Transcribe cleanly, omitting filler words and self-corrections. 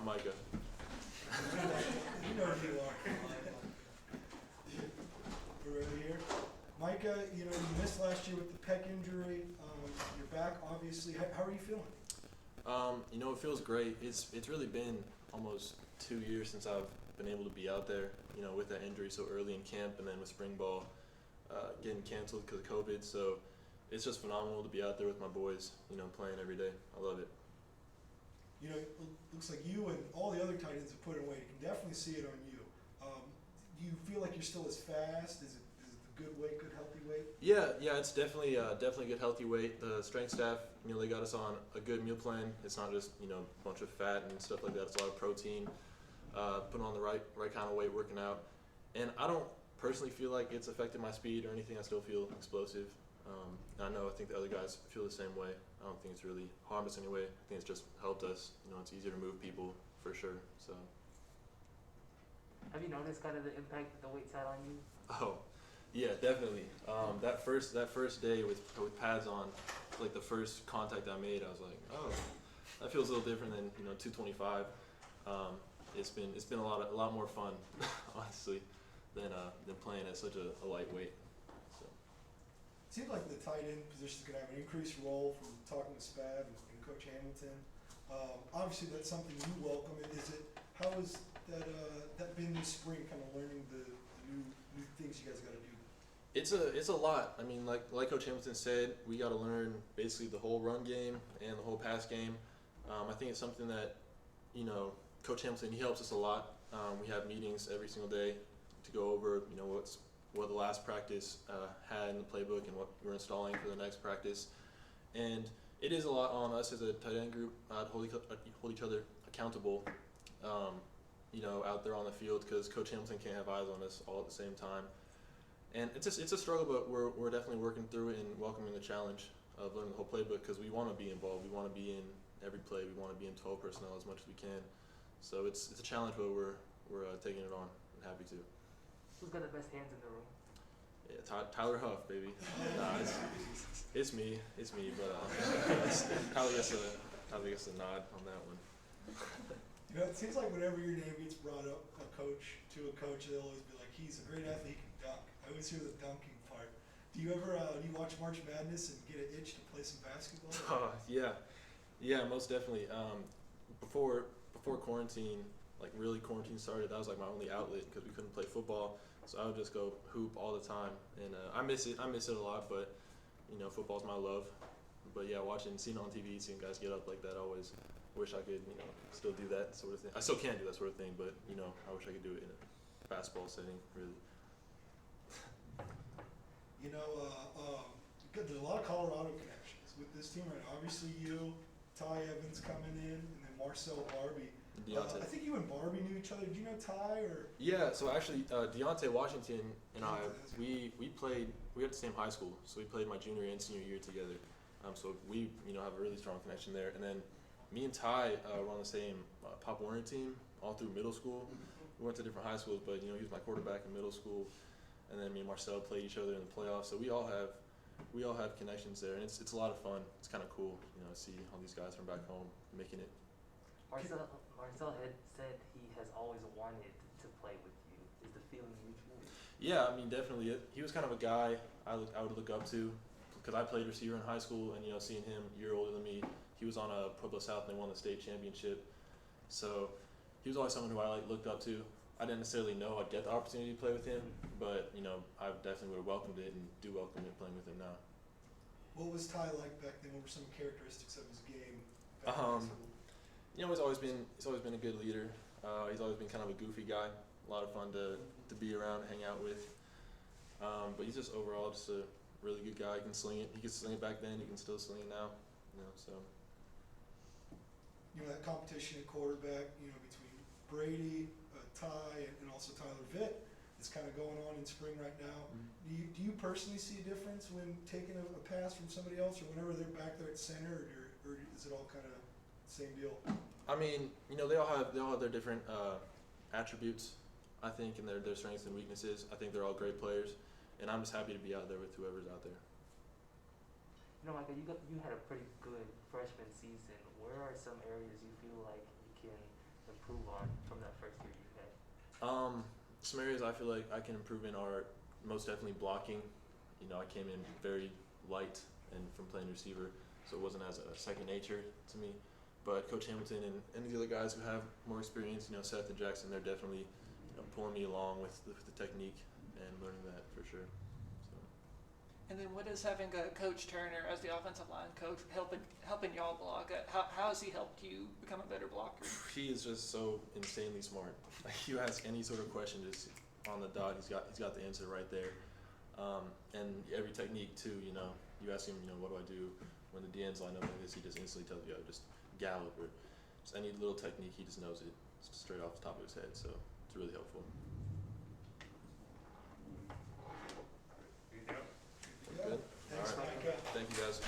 I'm Micah. You know who you are. We're right here. Micah, you missed last year with the pec injury. You're back, obviously. How are you feeling? It feels great. It's really been almost 2 years since I've been able to be out there, with that injury so early in camp and then with spring ball getting canceled because of COVID. So it's just phenomenal to be out there with my boys, playing every day. I love it. It looks like you and all the other tight ends have put in weight. You can definitely see it on you. Do you feel like you're still as fast? Is it the good weight, good healthy weight? Yeah, it's definitely good healthy weight. The strength staff, they got us on a good meal plan. It's not just a bunch of fat and stuff like that. It's a lot of protein. Putting on the right kind of weight, working out, and I don't personally feel like it's affected my speed or anything. I still feel explosive. I think the other guys feel the same way. I don't think it's really harmed us anyway. I think it's just helped us. It's easier to move people for sure. So. Have you noticed kind of the impact the weight's had on you? Oh, yeah, definitely. That first day with pads on, like the first contact I made, I was like, oh, that feels a little different than 225. It's been a lot more fun, honestly, than playing at such a lightweight. So. It seems like the tight end position is going to have an increased role from talking with Spav and Coach Hamilton. Obviously, that's something you welcome. How has that been this spring, kind of learning the new things you guys got to do? It's a lot. I mean, like Coach Hamilton said, we got to learn basically the whole run game and the whole pass game. I think it's something that, Coach Hamilton, he helps us a lot. We have meetings every single day to go over, what the last practice had in the playbook and what we're installing for the next practice. And it is a lot on us as a tight end group to hold each other accountable, out there on the field, because Coach Hamilton can't have eyes on us all at the same time. And it's a struggle, but we're definitely working through it and welcoming the challenge of learning the whole playbook, because we want to be involved. We want to be in every play. We want to be in 12 personnel as much as we can. So it's a challenge, but we're taking it on and happy to. Who's got the best hands in the room? Yeah, Tyler Huff, baby. Nah, it's me, but Tyler gets a nod on that one. It seems like whenever your name gets brought up, to a coach, they'll always be like, he's a great athlete, he can dunk. I always hear the dunking part. Do you ever do you watch March Madness and get an itch to play some basketball? Yeah, most definitely. Before quarantine, like really quarantine started, that was like my only outlet because we couldn't play football. So I would just go hoop all the time, and I miss it a lot. But football's my love. But yeah, seeing it on TV, seeing guys get up like that, I always wish I could still do that sort of thing. I still can't do that sort of thing, but I wish I could do it in a basketball setting, really. There's a lot of Colorado connections with this team right now. Obviously you, Ty Evans coming in, and then Marcel Barbie. I think you and Barbie knew each other. Did you know Ty or? Yeah, so actually Deontay Washington and I, we had the same high school, so we played my junior and senior year together. So we have a really strong connection there. And then me and Ty were on the same Pop Warner team all through middle school. We went to different high schools, but he was my quarterback in middle school. And then me and Marcel played each other in the playoffs. So we all have connections there, and it's a lot of fun. It's kind of cool, to see all these guys from back home making it. Marcel had said he has always wanted to play with you. Is the feeling mutual? Yeah, I mean, definitely. He was kind of a guy I would look up to, because I played receiver in high school, and seeing him a year older than me, he was on a Pueblo South and they won the state championship. So he was always someone who I looked up to. I didn't necessarily know I'd get the opportunity to play with him, but I definitely would have welcomed it and do welcome it playing with him now. What was Ty like back then? What were some characteristics of his game? He's always been a good leader. He's always been kind of a goofy guy, a lot of fun to be around, hang out with. But he's just overall just a really good guy. He can sling it. He could sling it back then. He can still sling it now. So. That competition at quarterback, between Brady, Ty, and also Tyler Vitt is kind of going on in spring right now. Mm-hmm. Do you personally see a difference when taking a pass from somebody else, or whenever they're back there at center, or is it all kind of same deal? I mean, they all have their different attributes, I think, and their strengths and weaknesses. I think they're all great players, and I'm just happy to be out there with whoever's out there. Micah, you had a pretty good freshman season. Where are some areas you feel like you can improve on from that first year you had? Some areas I feel like I can improve in are most definitely blocking. You know, I came in very light and from playing receiver, so it wasn't as a second nature to me. But Coach Hamilton and any of the other guys who have more experience, you know, Seth and Jackson, they're definitely, you know, pulling me along with the technique and learning that for sure. So. And then what is having a Coach Turner as the offensive line coach helping y'all block? How has he helped you become a better blocker? He is just so insanely smart. Like, you ask any sort of question, just on the dot, he's got the answer right there. And every technique too, you know, you ask him, you know, what do I do when the DNs line up like this? He just instantly tells you, just gallop, or just any little technique. He just knows it straight off the top of his head. So it's really helpful. There you go. Yeah. Good. Thanks, All right. Micah. Thank you guys.